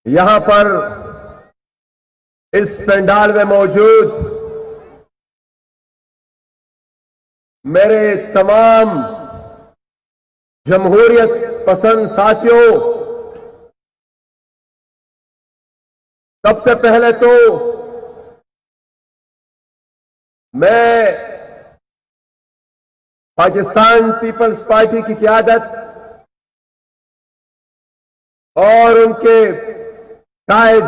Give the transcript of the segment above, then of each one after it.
یہاں پر اس پنڈال میں موجود میرے تمام جمہوریت پسند ساتھیوں، سب سے پہلے تو میں پاکستان پیپلز پارٹی کی قیادت اور ان کے قائد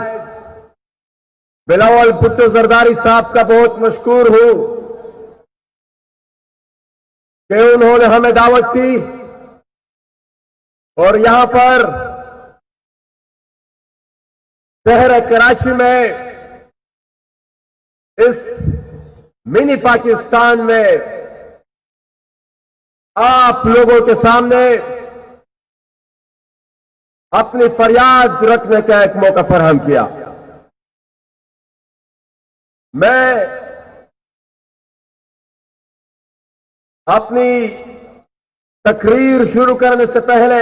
بلاول بھٹو زرداری صاحب کا بہت مشکور ہوں کہ انہوں نے ہمیں دعوت دی اور یہاں پر شہر کراچی میں اس منی پاکستان میں آپ لوگوں کے سامنے اپنی فریاد رکھنے کا ایک موقع فراہم کیا۔ میں اپنی تقریر شروع کرنے سے پہلے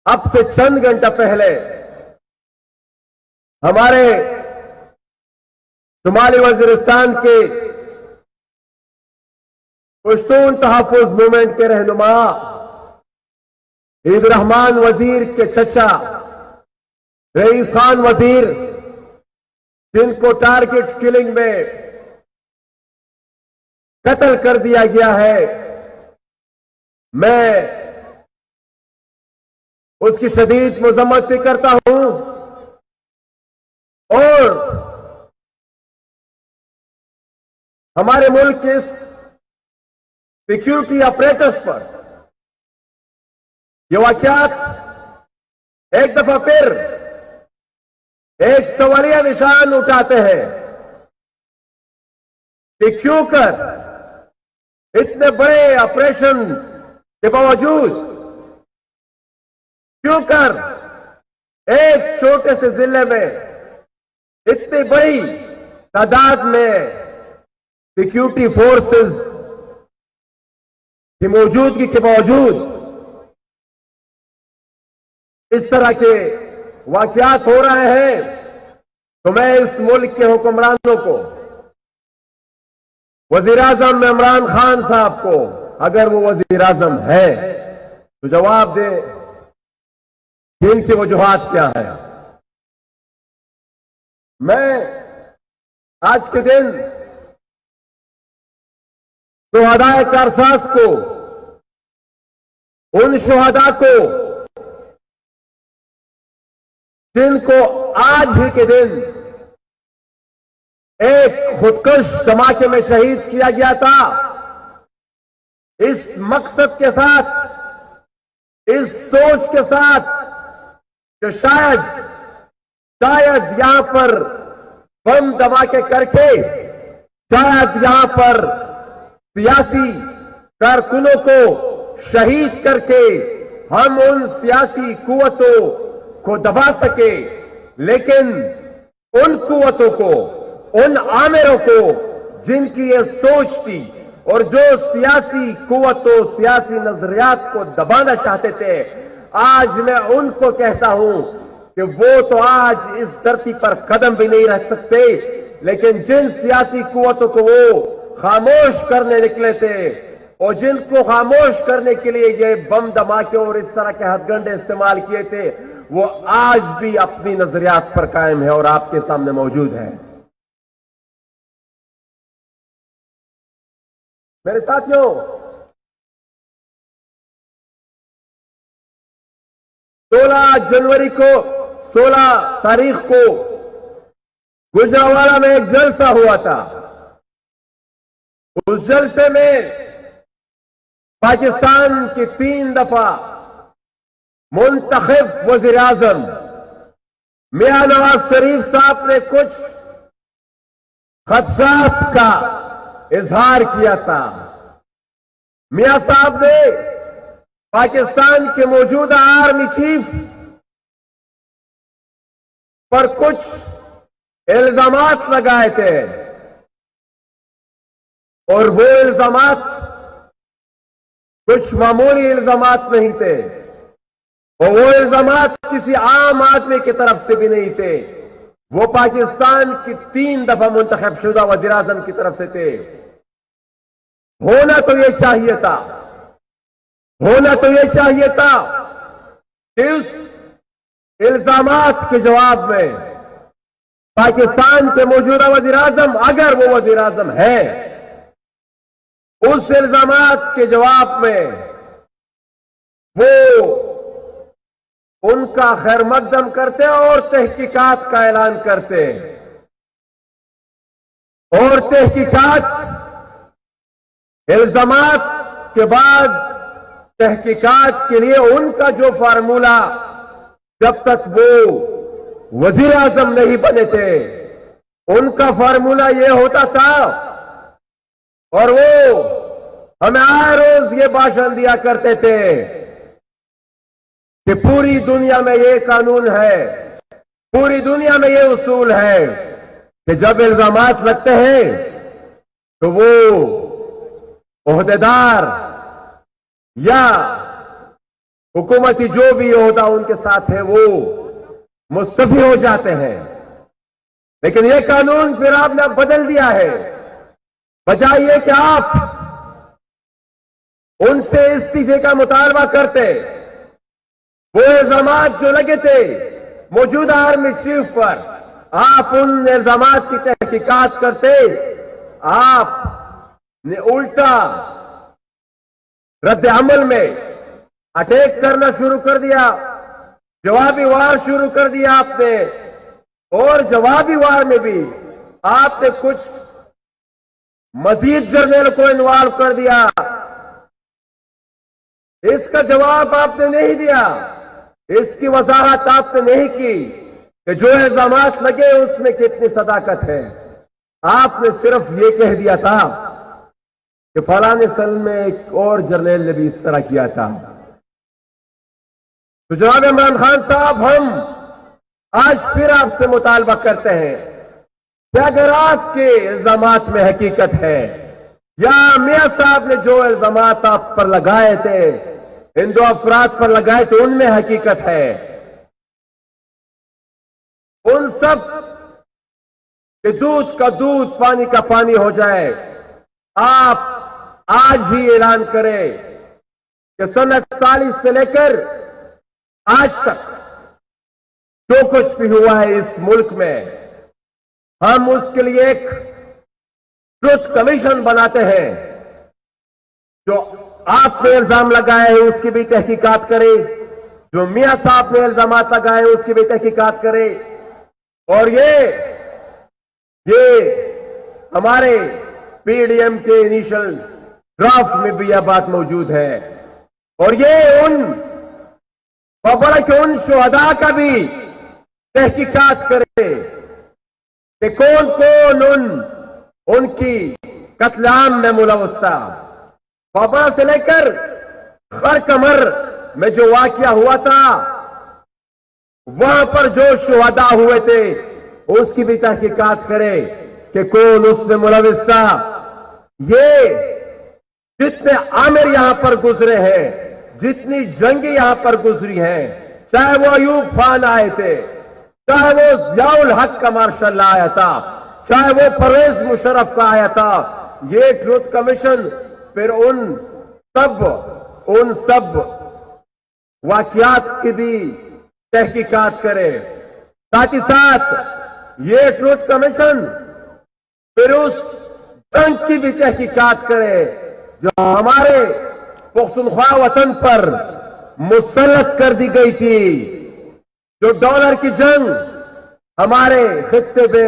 اب سے چند گھنٹہ پہلے ہمارے شمالی وزیرستان کے پشتون تحفظ موومنٹ کے رہنما عید الرحمان وزیر کے چچا رئیس خان وزیر، جن کو ٹارگٹ کلنگ میں قتل کر دیا گیا ہے، میں اس کی شدید مذمت بھی کرتا ہوں اور ہمارے ملک کے اس سیکیورٹی اپریٹس پر یہ واقعات ایک دفعہ پھر ایک سوالیہ نشان اٹھاتے ہیں کہ کیوں کر اتنے بڑے آپریشن کے باوجود کیوں کر ایک چھوٹے سے ضلع میں اتنی بڑی تعداد میں سیکیورٹی فورسز کی موجودگی کے باوجود اس طرح کے واقعات ہو رہے ہیں، تو میں اس ملک کے حکمرانوں کو، وزیر اعظم عمران خان صاحب کو، اگر وہ وزیر اعظم ہے تو جواب دے کہ ان کی وجوہات کیا ہے۔ میں آج کے دن شہدائے کارساز کو، ان شہداء کو جن کو آج ہی کے دن ایک خودکش دھماکے میں شہید کیا گیا تھا، اس مقصد کے ساتھ، اس سوچ کے ساتھ کہ شاید یہاں پر بم دھماکے کر کے شاید یہاں پر سیاسی کارکنوں کو شہید کر کے ہم ان سیاسی قوتوں کو دبا سکے، لیکن ان قوتوں کو، ان آمروں کو جن کی یہ سوچ تھی اور جو سیاسی قوتوں، سیاسی نظریات کو دبانا چاہتے تھے، آج میں ان کو کہتا ہوں کہ وہ تو آج اس دھرتی پر قدم بھی نہیں رکھ سکتے، لیکن جن سیاسی قوتوں کو وہ خاموش کرنے نکلے تھے اور جن کو خاموش کرنے کے لیے یہ بم دھماکے اور اس طرح کے ہتھ گنڈے استعمال کیے تھے، وہ آج بھی اپنی نظریات پر قائم ہے اور آپ کے سامنے موجود ہے۔ میرے ساتھیوں، سولہ تاریخ کو گجرانوالہ میں ایک جلسہ ہوا تھا۔ اس جلسے میں پاکستان کی 3 دفعہ منتخب وزیر اعظم میاں نواز شریف صاحب نے کچھ خدشات کا اظہار کیا تھا۔ میاں صاحب نے پاکستان کے موجودہ آرمی چیف پر کچھ الزامات لگائے تھے اور وہ الزامات कुछ मामूली इल्जामात नहीं थे, और वो इल्जामात किसी आम आदमी की तरफ से भी नहीं थे, वो पाकिस्तान की 3 दफा मुंतखब शुदा वज़ीर आज़म की तरफ से थे। होना तो ये चाहिए था, होना तो ये चाहिए था कि उस इल्जामात के जवाब में पाकिस्तान के मौजूदा वज़ीर आज़म, अगर वो वज़ीर आज़म है, उस इल्जामात के जवाब में वो उनका खैर मकदम करते और तहकीकात का ऐलान करते, और तहकीकात इल्जामात के बाद तहकीकात के लिए उनका जो फार्मूला, जब तक वो वज़ीर आज़म नहीं बने थे, उनका फार्मूला ये होता था, और वो हमें हर रोज ये भाषण दिया करते थे कि पूरी दुनिया में ये कानून है, पूरी दुनिया में ये उसूल है कि जब इल्जामात लगते हैं तो वो ओहदेदार या हुकूमती जो भी ओहदा उनके साथ है वो मुस्तफी हो जाते हैं। लेकिन ये कानून फिर आपने अब बदल दिया है, बजाय ये कि आप उनसे इस्तीफे का मुतालबा करते, वो इल्जामात जो लगे थे मौजूदा आर्मी चीफ पर, आप उन इल्जामात की तहकीकात करते, आपने उल्टा रद्द अमल में अटैक करना शुरू कर दिया, जवाबी वार शुरू कर दिया आपने, और जवाबी वार में भी आपने कुछ मजीद जर्नल को इन्वॉल्व कर दिया। इसका जवाब आपने नहीं दिया, इसकी वजाहत आपने नहीं की कि जो इल्जामात लगे उसमें कितनी सदाकत है। आपने सिर्फ ये कह दिया था कि फलाने सल में एक और जर्नल ने भी इस तरह किया था। तो जनाब इमरान खान साहब, हम आज फिर आपसे मुतालबा करते हैं कि अगर आपके इल्जामात में हकीकत है, या मियां साहब ने जो इल्जामात आप पर लगाए थे, इन 2 अफराद पर लगाए थे, उनमें हकीकत है, उन सब के दूध का दूध पानी का पानी हो जाए। आप आज ही ऐलान करें कि सन 41 से लेकर आज तक जो कुछ भी हुआ है इस मुल्क में, हम उसके लिए एक ट्रुथ कमीशन बनाते हैं, जो आपने इल्जाम लगाए हैं उसकी भी तहकीकात करे, जो मियां साहब ने इल्जामात लगाए उसकी भी तहकीकात करे, और ये हमारे पीडीएम के इनिशियल ड्राफ्ट में भी यह बात मौजूद है, और ये उन बड़ा के उन शुहदा का भी तहकीकात करे कि कौन कौन उनकी कत्लेआम में मुलव्वस था। बाबा से लेकर खरकमर में जो वाकया हुआ था, वहां पर जो शुहदा हुए थे उसकी भी तहकीकात करे कि कौन उसमें मुलव्वस था। ये जितने आमिर यहां पर गुजरे हैं, जितनी जंगी यहां पर गुजरी हैं, चाहे वो अयूब खान आए थे, चाहे वो जियाउल हक का मार्शल आया था, चाहे वो परवेज मुशर्रफ का आया था, ये ट्रुथ कमीशन फिर उन सब वाकयात की भी तहकीकात करे। साथ ही साथ ये ट्रुथ कमीशन फिर उस जंग की भी तहकीकात करे जो हमारे पुख्तनख्वा वतन पर मुसल्लत कर दी गई थी, जो डॉलर की जंग हमारे खित्ते पे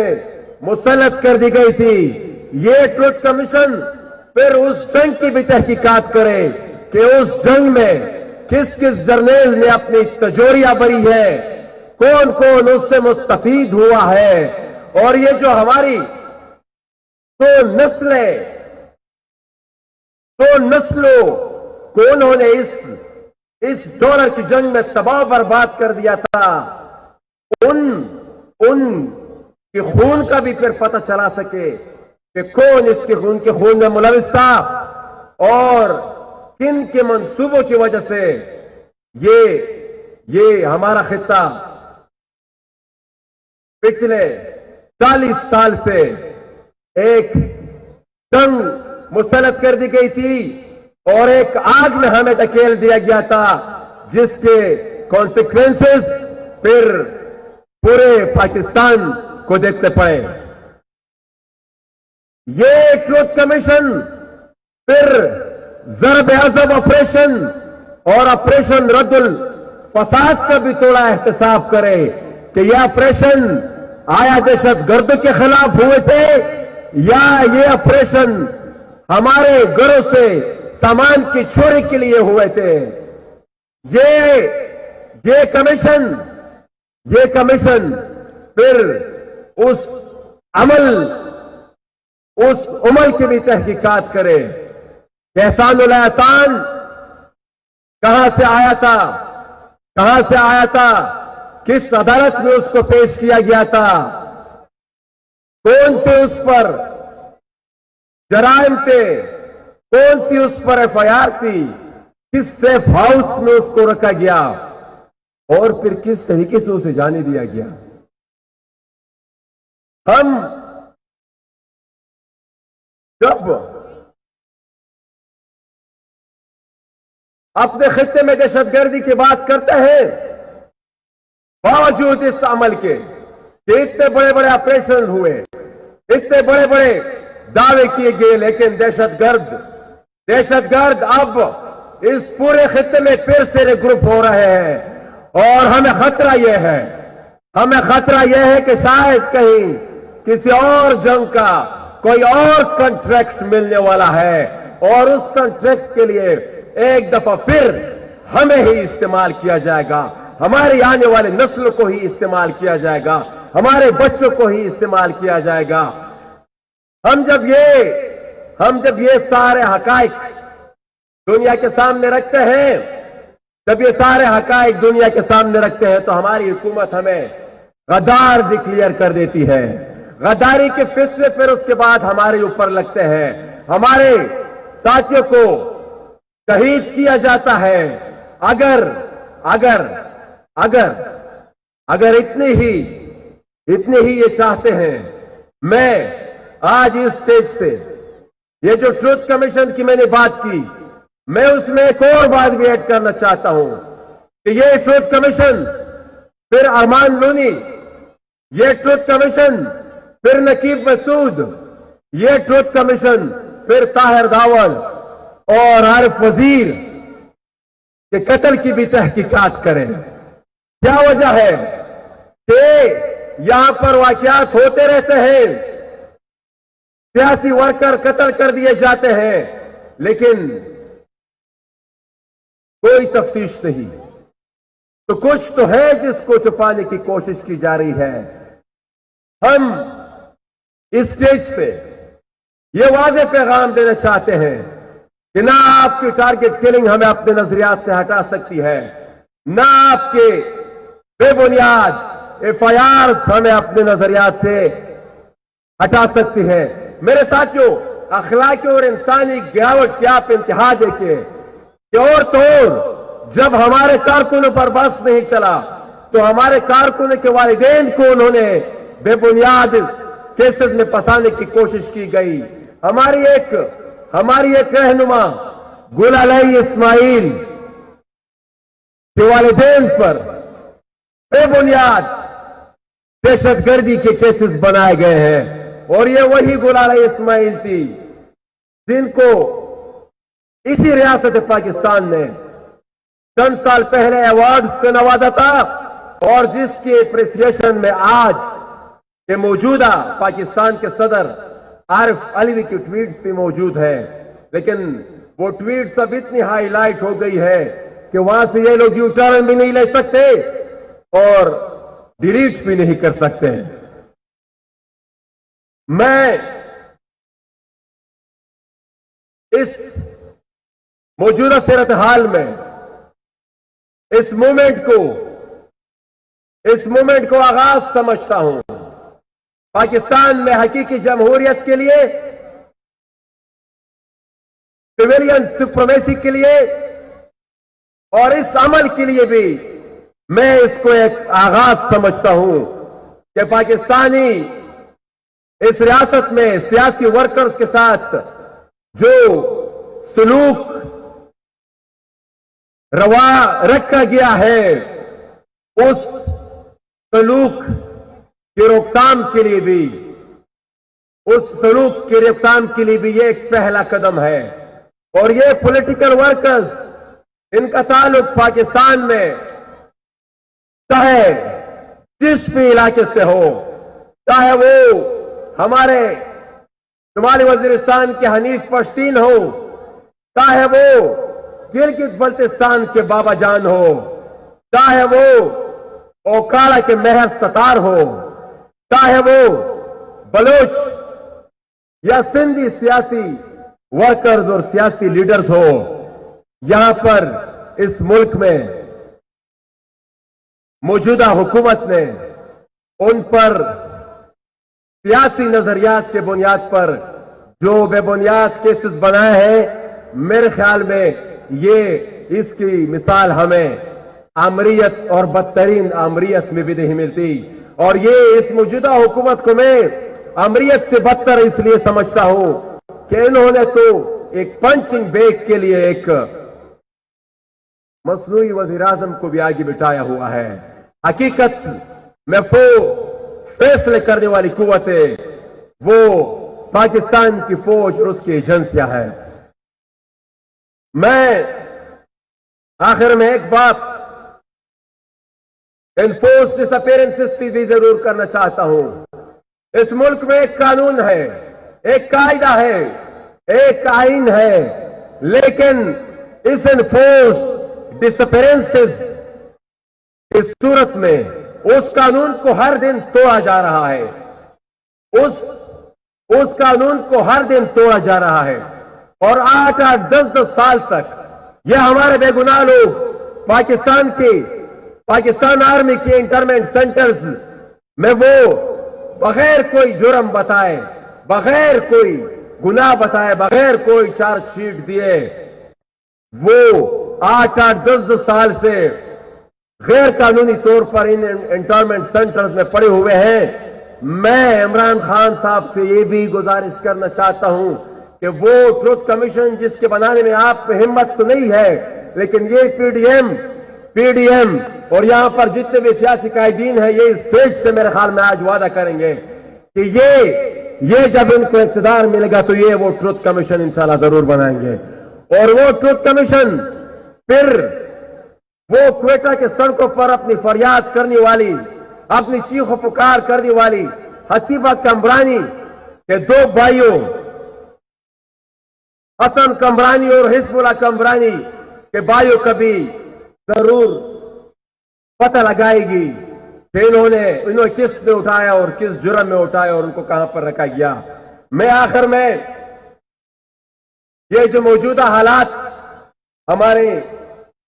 मुसल्लत कर दी गई थी। ये ट्रुथ कमीशन फिर उस जंग की भी तहकीकात करे कि उस जंग में किस किस जर्नल ने अपनी तजोरियां बरी है, कौन कौन उससे मुस्तफीद हुआ है, और ये जो हमारी दो नस्लों को उन्होंने इस डॉलर की जंग में तबाह बर्बाद कर दिया था, उन के खून का भी फिर पता चला सके कि कौन इसके खून में मुलव्वस था, और किन के मंसूबों की वजह से ये हमारा खित्ता पिछले 40 साल से एक जंग मुसलत कर दी गई थी और एक आग में हमें धकेल दिया गया था, जिसके कॉन्सिक्वेंसेस फिर पूरे पाकिस्तान को देखते पड़े। ये ट्रुथ कमीशन फिर ज़रब अज़ब ऑपरेशन और ऑपरेशन रद्दुल फसाद का भी थोड़ा एहतसाब करे कि यह ऑपरेशन आया दहशत गर्द के खिलाफ हुए थे या ये ऑपरेशन हमारे घरों से सामान की चोरी के लिए हुए थे। ये कमीशन फिर उस अमल की भी तहकीकात करे कि एहसानुल एहसान कहां से आया था, किस अदालत में उसको पेश किया गया था, कौन से उस पर जराइम थे, कौन सी उस पर एफआईआर थी, किस सेफ हाउस में उसको रखा गया और फिर किस तरीके से उसे जाने दिया गया। हम जब अपने खित्ते में दहशतगर्दी की बात करते हैं, बावजूद इस अमल के कि इतने बड़े बड़े ऑपरेशन हुए, इतने बड़े बड़े दावे किए गए, लेकिन दहशतगर्द अब इस पूरे खित्ते में फिर से रिग्रुप हो रहे हैं और हमें खतरा यह है कि शायद कहीं किसी और जंग का कोई और कॉन्ट्रैक्ट मिलने वाला है और उस कॉन्ट्रैक्ट के लिए एक दफा फिर हमें ही इस्तेमाल किया जाएगा, हमारी आने वाली नस्ल को ही इस्तेमाल किया जाएगा, हमारे बच्चों को ही इस्तेमाल किया जाएगा। हम जब ये सारे हकाइक दुनिया के सामने रखते हैं, तो हमारी हुकूमत हमें गद्दार डिक्लेयर कर देती है। गद्दारी के फितरे फिर उसके बाद हमारे ऊपर लगते हैं, हमारे साथियों को शहीद किया जाता है। अगर इतने ही ये चाहते हैं, मैं आज इस स्टेज से ये जो ट्रुथ कमीशन की मैंने बात की, मैं उसमें एक और बात भी ऐड करना चाहता हूं कि ये ट्रुथ कमीशन फिर अरमान लोनी, ये ट्रुथ कमीशन फिर नकीब मसूद, ये ट्रुथ कमीशन फिर ताहिर दावल और आरिफ वजीर के कत्ल की भी तहकीकात करें। क्या वजह है कि यहां पर वाकयात होते रहते हैं, सियासी वर्कर कत्ल कर दिए जाते हैं, लेकिन कोई तफ्तीश नहीं। तो कुछ तो है जिसको छुपाने की कोशिश की जा रही है। हम इस स्टेज से ये वाज़ेह पैगाम देना चाहते हैं कि ना आपकी टारगेट किलिंग हमें अपने नजरियात से हटा सकती है, ना आपके बेबुनियाद एफआईआर हमें अपने नजरियात से हटा सकती है। मेरे साथियों, अखलाकी और इंसानी गिरावट की आप इंतहा देखिए कि और तो और जब हमारे कारकुनों पर बस नहीं चला तो हमारे कारकुनों के वालिदैन को उन्होंने बेबुनियाद केसेस में फंसाने की कोशिश की गई। हमारी एक रहनुमा गुल अलई इस्माइल के वालिदैन पर बेबुनियाद दहशतगर्दी के केसेस बनाए गए हैं और ये वही गुल अलई इस्माइल थी जिनको इसी रियासत पाकिस्तान ने चंद साल पहले अवार्ड से नवाजा था और जिसके अप्रिसिएशन में आज के मौजूदा पाकिस्तान के सदर आरिफ अलवी की ट्वीट्स भी मौजूद है। लेकिन वो ट्वीट्स अब इतनी हाईलाइट हो गई है कि वहां से ये लोग यू टर्न भी नहीं ले सकते और डिलीट भी नहीं कर सकते। मैं इस मौजूदा सूरत हाल में इस मूवमेंट को आगाज समझता हूं। पाकिस्तान में हकीकी जमहूरियत के लिए सिविलियन सुप्रीमेसी के लिए और इस अमल के लिए भी मैं इसको एक आगाज समझता हूं कि पाकिस्तानी इस रियासत में सियासी वर्कर्स के साथ जो सलूक रवा रखा गया है, उस सलूक की रोकथाम के लिए भी, उस सलूक की रोकथाम के लिए भी ये एक पहला कदम है। और ये पॉलिटिकल वर्कर्स, इनका ताल्लुक पाकिस्तान में चाहे जिस भी इलाके से हो, चाहे वो हमारे शुमाली वजीरिस्तान के हनीफ पश्तीन हो, चाहे वो गिलगित बल्तिस्तान के बाबा जान हो, चाहे वो ओकाड़ा के मेहर सतार हो, चाहे वो बलोच या सिंधी सियासी वर्कर्स और सियासी लीडर्स हो, यहां पर इस मुल्क में मौजूदा हुकूमत ने उन पर सियासी नजरियात के बुनियाद पर जो बेबुनियाद केसेस बनाए हैं, मेरे ख्याल में ये इसकी मिसाल हमें आमरीयत और बदतरीन आमरीयत में भी नहीं मिलती। और ये इस मौजूदा हुकूमत को मैं आमरीयत से बदतर इसलिए समझता हूं कि इन्होंने तो एक पंचिंग बैग के लिए एक मसनूई वजीर आजम को भी आगे बिठाया हुआ है। हकीकत में वो फैसले करने वाली कुव्वतें वो पाकिस्तान की फौज और उसकी एजेंसियां हैं। मैं आखिर में एक बात एनफोर्स डिसअपीयरेंसेस की भी जरूर करना चाहता हूं। इस मुल्क में एक कानून है, एक कायदा है, एक आइन है, लेकिन इस एनफोर्स डिसअपीयरेंसेस इस सूरत में उस कानून को हर दिन तोड़ा जा रहा है। उस कानून को हर दिन तोड़ा जा रहा है। और 8-8, 10-10 साल तक ये हमारे बेगुनाह लोग पाकिस्तान आर्मी के इंटरमेंट सेंटर्स में वो बगैर कोई जुर्म बताए, बगैर कोई गुनाह बताए, बगैर कोई चार्जशीट दिए, वो 8-8, 10-10 साल से गैर कानूनी तौर पर इन इंटरमेंट सेंटर्स में पड़े हुए हैं। मैं इमरान खान साहब से ये भी गुजारिश करना चाहता हूं कि वो ट्रुथ कमीशन जिसके बनाने में आप में हिम्मत तो नहीं है, लेकिन ये पीडीएम और यहां पर जितने भी सियासी कायदीन हैं, ये स्टेज से मेरे ख्याल में आज वादा करेंगे कि ये जब इनको इख्तिदार मिलेगा तो ये वो ट्रुथ कमीशन इंशाल्लाह जरूर बनाएंगे। और वो ट्रुथ कमीशन फिर वो क्वेटा के सड़कों पर अपनी फरियाद करने वाली, अपनी चीखों पुकार करने वाली हसीबा कमरानी के दो भाइयों हसन कमरानी और हिजबुल्लाह कमरानी के भाइयों का भी जरूर पता लगाएगी कि इन्होंने किस में उठाया और किस जुर्म में उठाया और उनको कहां पर रखा गया। मैं आखिर में ये जो मौजूदा हालात हमारे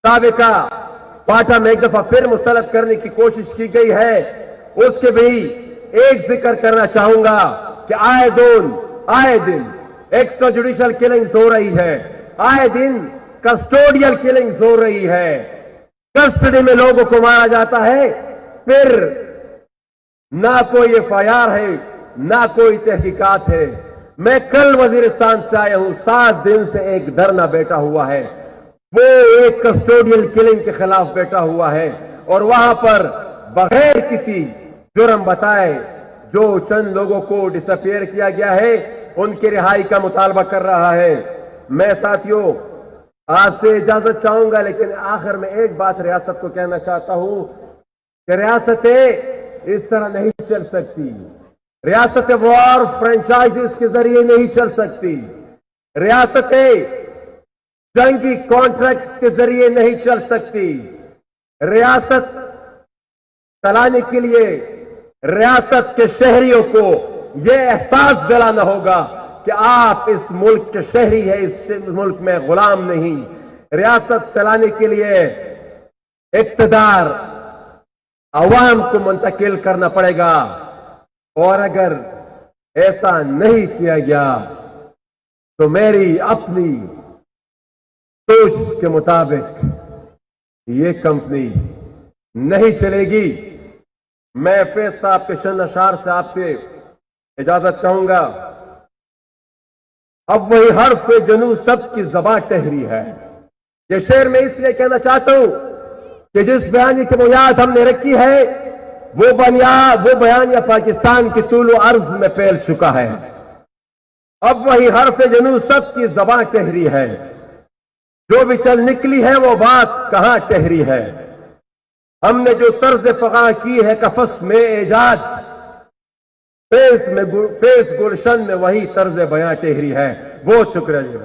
साबिका पाटा में एक दफा फिर मुस्तरद करने की कोशिश की गई है, उसके भी एक जिक्र करना चाहूंगा कि आए दिन एक्स्ट्रा जुडिशियल किलिंग्स हो रही है, आए दिन कस्टोडियल किलिंग्स हो रही है, कस्टडी में लोगों को मारा जाता है, फिर ना कोई एफआईआर है, ना कोई तहकीकात है। मैं कल वजीरिस्तान से आया हूं, 7 दिन से एक धरना बैठा हुआ है, वो एक कस्टोडियल किलिंग के खिलाफ बैठा हुआ है और वहां पर बगैर किसी जुर्म बताए जो चंद लोगों को डिसअपियर किया गया है उनकी रिहाई का मुतालबा कर रहा है। मैं साथियों आपसे इजाजत चाहूंगा, लेकिन आखिर में एक बात रियासत को कहना चाहता हूं कि रियासतें इस तरह नहीं चल सकती, रियासतें वॉर फ्रेंचाइजीज के जरिए नहीं चल सकती, रियासतें जंगी कॉन्ट्रैक्ट्स के जरिए नहीं चल सकती। रियासत चलाने के लिए रियासत के शहरियों को यह एहसास दिलाना होगा कि आप इस मुल्क के शहरी हैं, इस मुल्क में गुलाम नहीं। रियासत चलाने के लिए इक्तदार अवाम को मुंतकिल करना पड़ेगा और अगर ऐसा नहीं किया गया तो मेरी अपनी सोच के मुताबिक ये कंपनी नहीं चलेगी। मैं फैज साहब के शन अशार से आपसे इजाजत चाहूंगा। अब वही हर्फ जनू सबकी ज़बां टहरी है। ये शेर मैं इसलिए कहना चाहता हूं कि जिस बयानी की बुनियाद हमने रखी है वो बयानिया पाकिस्तान की तूलो अर्ज में फैल चुका है। अब वही हर्फ जनू सबकी ज़बां टहरी है। जो भी चल निकली है वो बात कहां टहरी है। हमने जो तर्ज फगा की है कफस में एजाद, फेस गुलशन में वही तर्ज बयां टहरी है। बहुत शुक्रिया जी।